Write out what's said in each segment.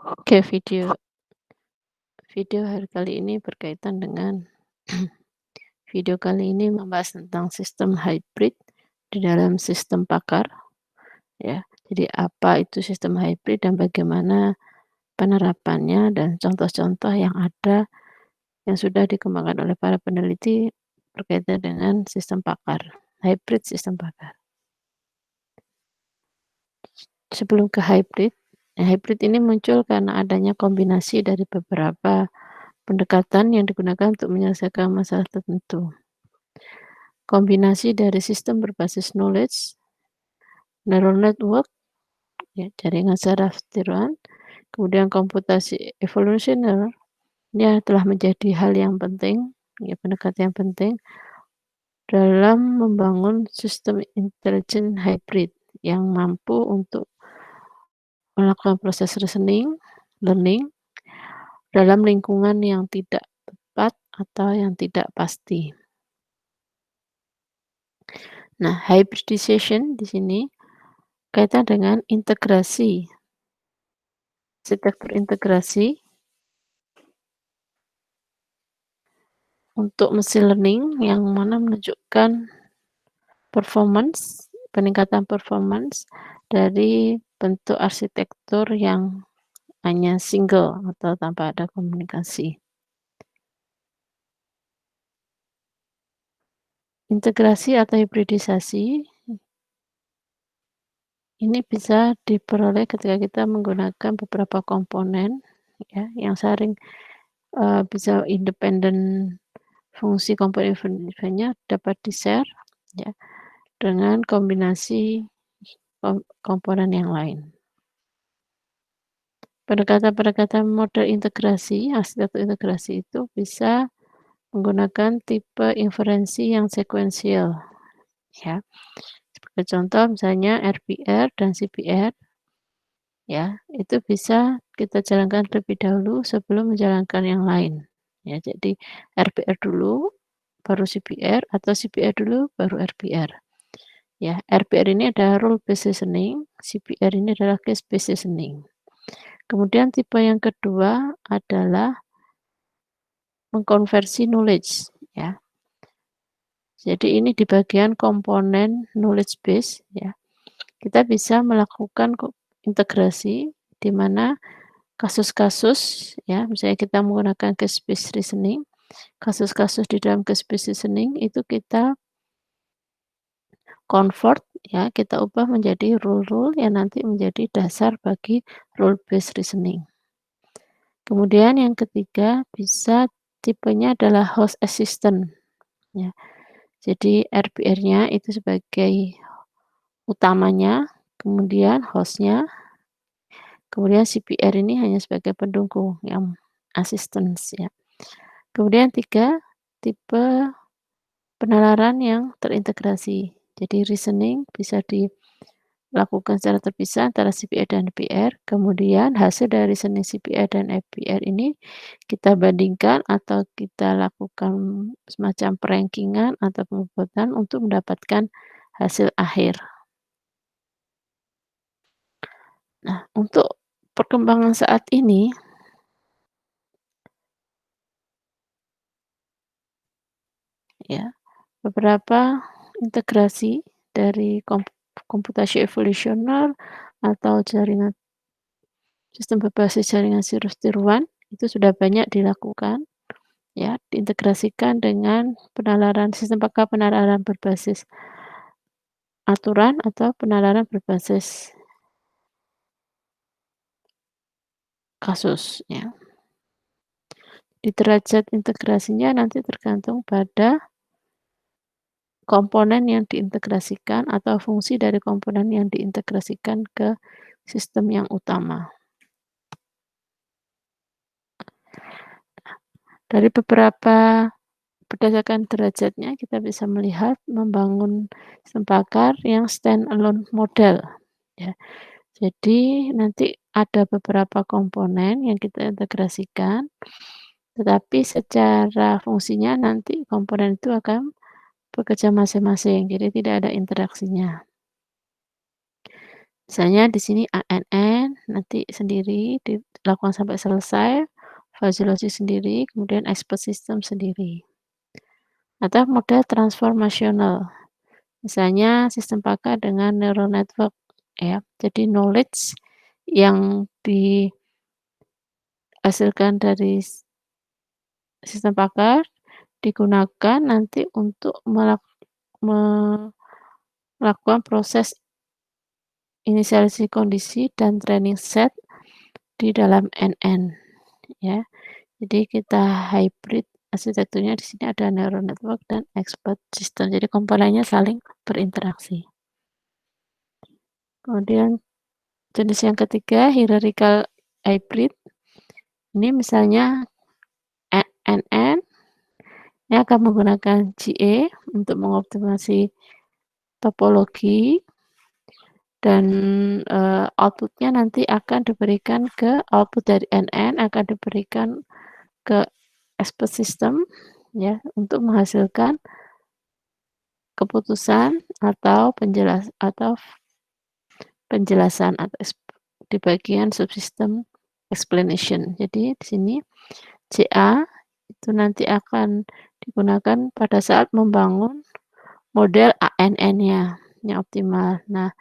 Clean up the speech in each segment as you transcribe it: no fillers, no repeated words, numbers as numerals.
Oke, video hari kali ini berkaitan dengan video kali ini membahas tentang sistem hybrid di dalam sistem pakar, ya. Jadi apa itu sistem hybrid dan bagaimana penerapannya dan contoh-contoh yang ada yang sudah dikembangkan oleh para peneliti berkaitan dengan sistem pakar, hybrid sistem pakar. Sebelum ke hybrid, hybrid ini muncul karena adanya kombinasi dari beberapa pendekatan yang digunakan untuk menyelesaikan masalah tertentu. Kombinasi dari sistem berbasis knowledge, neural network, ya, jaringan saraf tiruan, kemudian komputasi evolusioner, ini telah menjadi hal yang penting, ya, pendekatan yang penting dalam membangun sistem intelijen hybrid yang mampu untuk melakukan proses learning dalam lingkungan yang tidak tepat atau yang tidak pasti. Nah, hybridization di sini kaitan dengan integrasi, arsitektur integrasi untuk mesin learning yang mana menunjukkan peningkatan performance dari bentuk arsitektur yang hanya single atau tanpa ada komunikasi. Integrasi atau hibridisasi ini bisa diperoleh ketika kita menggunakan beberapa komponen, ya, yang saling bisa independen, fungsi komponen-komponennya dapat di-share, ya, dengan kombinasi komponen yang lain. Pendekatan-pendekatan model integrasi, arsitektur integrasi itu bisa menggunakan tipe inferensi yang sekuensial, ya. Sebagai contoh misalnya RPR dan CPR, ya, itu bisa kita jalankan terlebih dahulu sebelum menjalankan yang lain. Ya, jadi RPR dulu, baru CPR, atau CPR dulu, baru RPR. Ya, RPR ini adalah rule based reasoning, CPR ini adalah case based reasoning. Kemudian tipe yang kedua adalah mengkonversi knowledge, ya. Jadi ini di bagian komponen knowledge base, ya. Kita bisa melakukan integrasi di mana kasus-kasus, ya, misalnya kita menggunakan case based reasoning, kasus-kasus di dalam case based reasoning itu kita convert, ya, kita ubah menjadi rule-rule yang nanti menjadi dasar bagi rule based reasoning. Kemudian yang ketiga bisa tipenya adalah host assistant, ya. Jadi RPR-nya itu sebagai utamanya, kemudian host-nya, kemudian CPR ini hanya sebagai pendukung yang assistance, ya. Kemudian 3, tipe penalaran yang terintegrasi. Jadi reasoning bisa dilakukan secara terpisah antara CPR dan NPR, kemudian hasil dari reasoning CPR dan NPR ini kita bandingkan atau kita lakukan semacam perankingan atau penguploadan untuk mendapatkan hasil akhir. Nah, untuk perkembangan saat ini, ya, beberapa integrasi dari komputasi evolusioner atau jaringan sistem berbasis jaringan sirus tiruan itu sudah banyak dilakukan, ya, diintegrasikan dengan sistem pakar penalaran berbasis aturan atau penalaran berbasis kasus, ya. Di derajat integrasinya nanti tergantung pada komponen yang diintegrasikan atau fungsi dari komponen yang diintegrasikan ke sistem yang utama. Dari berdasarkan derajatnya kita bisa melihat membangun sistem pakar yang stand-alone model, ya. Jadi nanti ada beberapa komponen yang kita integrasikan, tetapi secara fungsinya nanti komponen itu akan bekerja masing-masing, jadi tidak ada interaksinya. Misalnya di sini ANN, nanti sendiri dilakukan sampai selesai, fuzzy logic sendiri, kemudian expert system sendiri. Atau model transformational, misalnya sistem pakar dengan neural network ya. Jadi knowledge yang dihasilkan dari sistem pakar digunakan nanti untuk melakukan proses inisialisasi kondisi dan training set di dalam NN ya. Jadi kita hybrid arsitekturnya di sini ada neural network dan expert system. Jadi komponennya saling berinteraksi. Kemudian jenis yang ketiga hierarchical hybrid. Ini misalnya NN ini akan menggunakan GA untuk mengoptimasi topologi dan, output-nya nanti akan diberikan ke output dari NN akan diberikan ke expert system ya, untuk menghasilkan keputusan atau penjelasan atau di bagian subsystem explanation. Jadi di sini CA itu nanti akan digunakan pada saat membangun model ANN-nya yang optimal. Nah,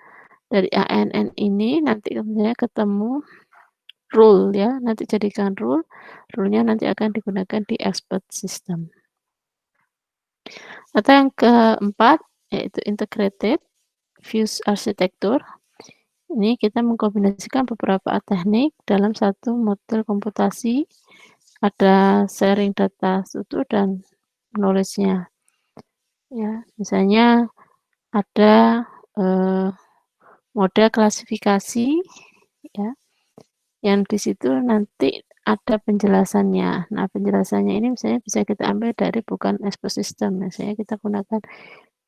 dari ANN ini nanti kemudian ketemu rule ya, nanti jadikan rule-nya nanti akan digunakan di expert system. Atau yang keempat, yaitu integrated fuse architecture. Ini kita mengkombinasikan beberapa teknik dalam satu model komputasi, ada sharing data struktur dan knowledge-nya. Ya, misalnya ada, model klasifikasi ya, yang di situ nanti ada penjelasannya. Nah, penjelasannya ini misalnya bisa kita ambil dari bukan expert system, misalnya kita gunakan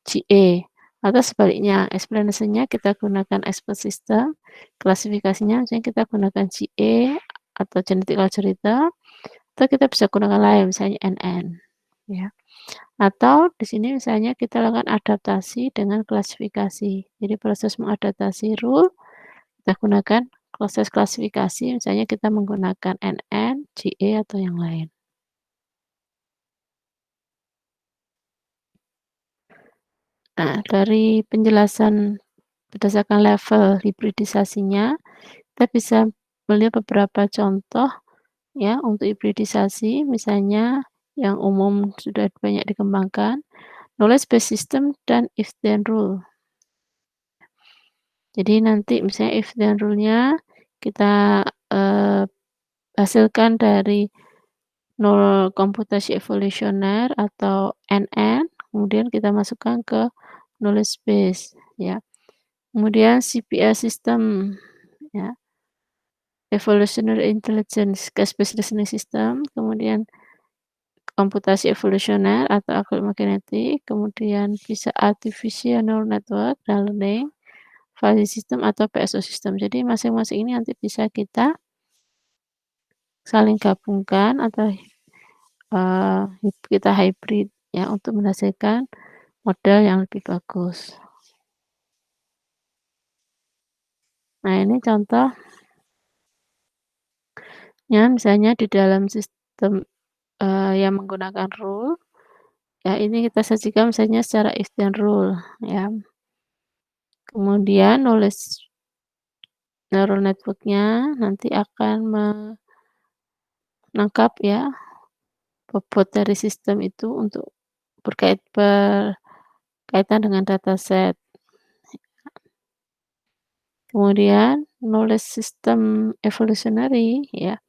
GA atau sebaliknya explanation-nya kita gunakan expert system, klasifikasinya misalnya kita gunakan GA atau genetic algorithm, atau kita bisa gunakan lain misalnya NN ya. Atau di sini misalnya kita lakukan adaptasi dengan klasifikasi. Jadi proses mengadaptasi rule kita gunakan proses klasifikasi, misalnya kita menggunakan NN, GA atau yang lain. Nah, dari penjelasan berdasarkan level hibridisasinya, kita bisa melihat beberapa contoh ya untuk hibridisasi, misalnya yang umum sudah banyak dikembangkan, knowledge based system dan if then rule. Jadi nanti misalnya if then rule-nya kita hasilkan dari komputasi evolusioner atau NN, kemudian kita masukkan ke knowledge base ya. Kemudian CPL system ya, evolutionary intelligence case based reasoning system, kemudian komputasi evolusioner atau algoritma genetik, kemudian bisa artificial neural network dan learning, fuzzy system atau PSO system. Jadi masing-masing ini nanti bisa kita saling gabungkan atau kita hybrid ya untuk menghasilkan model yang lebih bagus. Nah, ini contohnya misalnya di dalam sistem, yang menggunakan rule, ya ini kita sajikan misalnya secara if then rule ya. Kemudian knowledge neural network-nya nanti akan menangkap ya bobot dari sistem itu untuk berkaitan dengan dataset. Kemudian knowledge system evolutionary ya,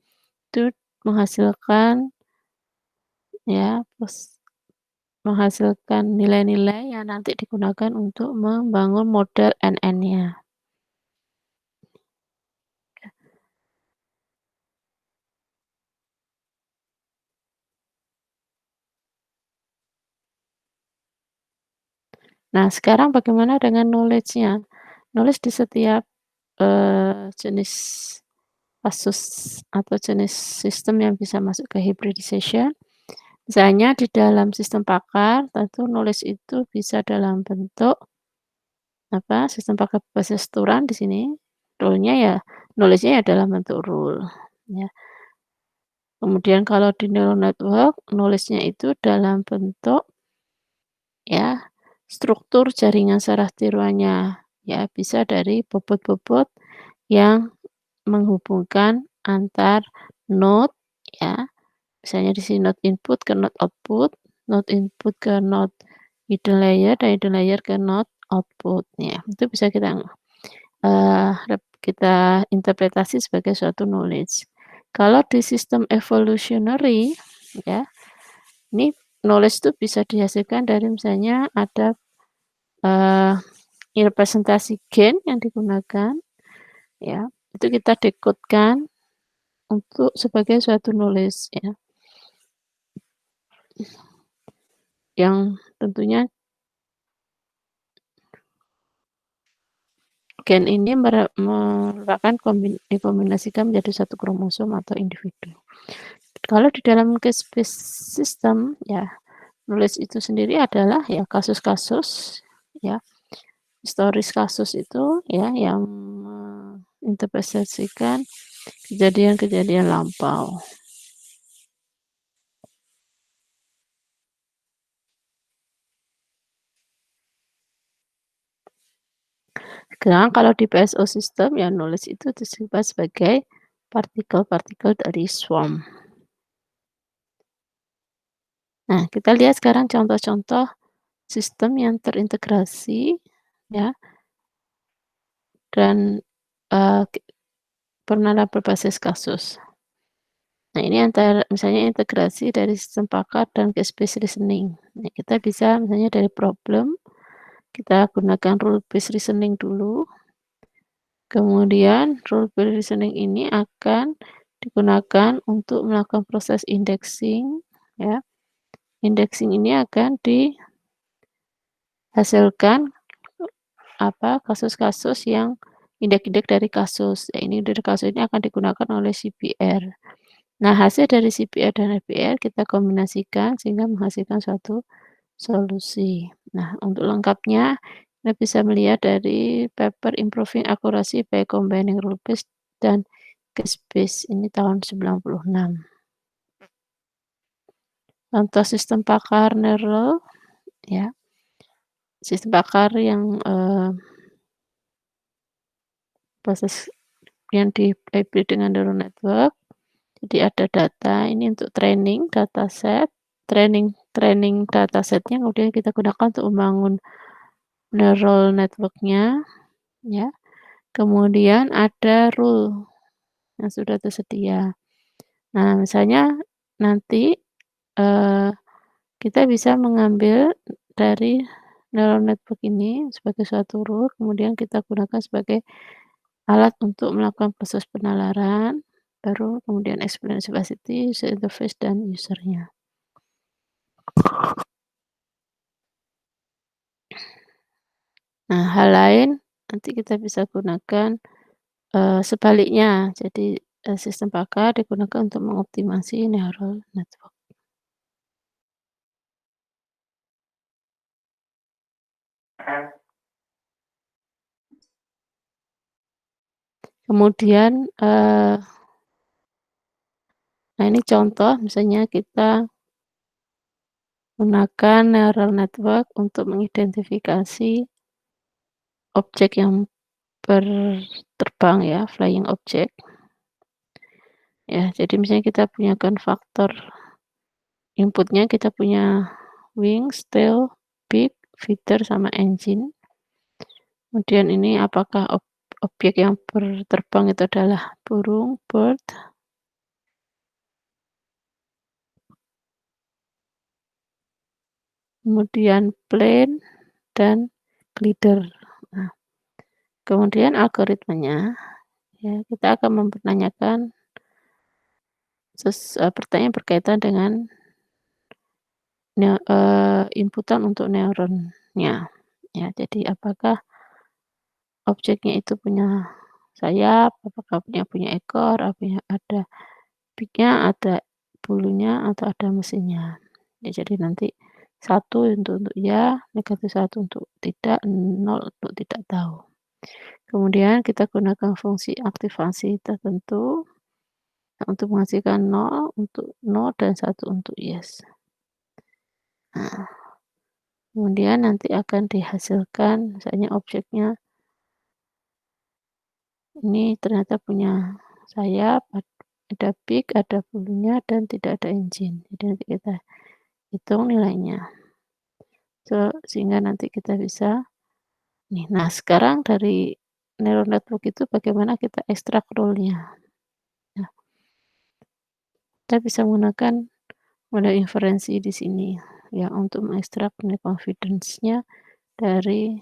itu menghasilkan ya, menghasilkan nilai-nilai yang nanti digunakan untuk membangun model NN-nya. Nah, sekarang bagaimana dengan knowledge-nya? Knowledge di setiap, jenis kasus atau jenis sistem yang bisa masuk ke hybridization. Misalnya di dalam sistem pakar, tentu knowledge itu bisa dalam bentuk sistem pakar berbasis turan di sini, rule-nya ya knowledge-nya ya dalam bentuk rule, ya. Kemudian kalau di neural network, knowledge-nya itu dalam bentuk, ya, struktur jaringan saraf tiruannya, ya, bisa dari bobot-bobot yang menghubungkan antar node, ya, misalnya di sini node input ke node input ke node hidden layer, dan hidden layer ke node output, ya. Itu bisa kita interpretasi sebagai suatu knowledge. Kalau di sistem evolutionary, ya, ini knowledge itu bisa dihasilkan dari misalnya ada, eee, representasi gen yang digunakan, ya, itu kita dekode untuk sebagai suatu knowledge, ya, yang tentunya gen ini merupakan dikombinasikan menjadi satu kromosom atau individu. Kalau di dalam case-based system, ya, knowledge itu sendiri adalah ya kasus-kasus, ya, historis kasus itu, ya, yang menginterpretasikan kejadian-kejadian lampau. Sekarang kalau di PSO system ya knowledge itu disebut sebagai partikel-partikel dari swarm. Nah, kita lihat sekarang contoh-contoh sistem yang terintegrasi, ya, dan, eee, pengenalan berbasis kasus. Nah, ini antara misalnya integrasi dari sistem pakar dan case-based reasoning. Nah, kita bisa misalnya dari problem, kita gunakan rule based reasoning dulu, kemudian rule based reasoning ini akan digunakan untuk melakukan proses indexing, ya. Indexing ini akan dihasilkan kasus-kasus yang indeks-indeks dari kasus. Ya, ini dari kasus ini akan digunakan oleh CPR. Nah, hasil dari CPR dan FPR kita kombinasikan sehingga menghasilkan suatu solusi. Nah, untuk lengkapnya kita bisa melihat dari paper Improving Accuracy by Combining Rule Based dan Case Based ini tahun 96. Contoh sistem pakar neural, ya. Sistem pakar yang proses yang di-hybrid dengan neural network. Jadi ada data ini untuk training dataset, training training datasetnya kemudian kita gunakan untuk membangun neural network-nya, ya. Kemudian ada rule yang sudah tersedia. Nah, misalnya nanti, eee, kita bisa mengambil dari neural network ini sebagai suatu rule, kemudian kita gunakan sebagai alat untuk melakukan proses penalaran, baru kemudian explanation capacity, user interface, dan user-nya. Nah, hal lain nanti kita bisa gunakan, sebaliknya. Jadi, sistem pakar digunakan untuk mengoptimasi neural network. Kemudian, nah ini contoh misalnya kita gunakan neural network untuk mengidentifikasi objek yang berterbang, ya, flying object. Ya, jadi misalnya kita punyakan faktor inputnya kita punya wings, tail, beak, feather, sama engine. Kemudian ini apakah objek yang berterbang itu adalah burung, bird, kemudian plane, dan glider. Nah, kemudian algoritmanya, ya, kita akan mempertanyakan pertanyaan berkaitan dengan inputan untuk neuronnya. Ya, jadi apakah objeknya itu punya sayap, apakah punya ekor, apakah ada beak-nya, ada bulunya, atau ada mesinnya. Ya, jadi nanti 1 untuk ya, negatif 1 untuk tidak, 0 untuk tidak tahu. Kemudian kita gunakan fungsi aktivasi tertentu untuk menghasilkan nol untuk no dan satu untuk yes. Nah, kemudian nanti akan dihasilkan misalnya objeknya ini ternyata punya sayap, ada beak, ada bulunya, dan tidak ada engine. Jadi nanti kita hitung nilainya. Sehingga nanti kita bisa nih. Nah, sekarang dari neural network itu bagaimana kita ekstrak rule-nya. Nah, kita bisa menggunakan model inferensi di sini ya untuk mengekstrak nilai confidence-nya dari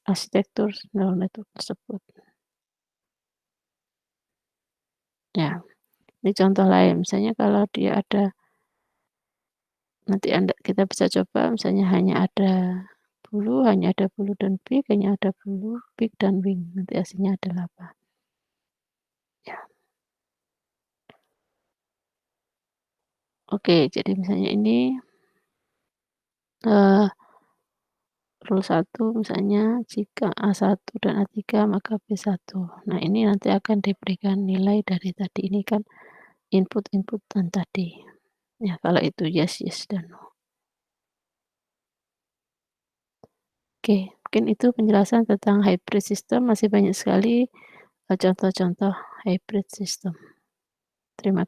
arsitektur neural network tersebut. Ya, ini contoh lain. Misalnya kalau dia ada nanti kita bisa coba misalnya hanya ada bulu dan beak, hanya ada bulu, beak, dan wing. Nanti hasilnya adalah apa? Ya. Oke, jadi misalnya ini rule 1 misalnya jika A1 dan A3 maka B1. Nah, ini nanti akan diberikan nilai dari tadi ini kan input-inputan tadi. Ya, kalau itu yes, yes, dan no. Oke, mungkin itu penjelasan tentang hybrid system, masih banyak sekali contoh-contoh hybrid system. Terima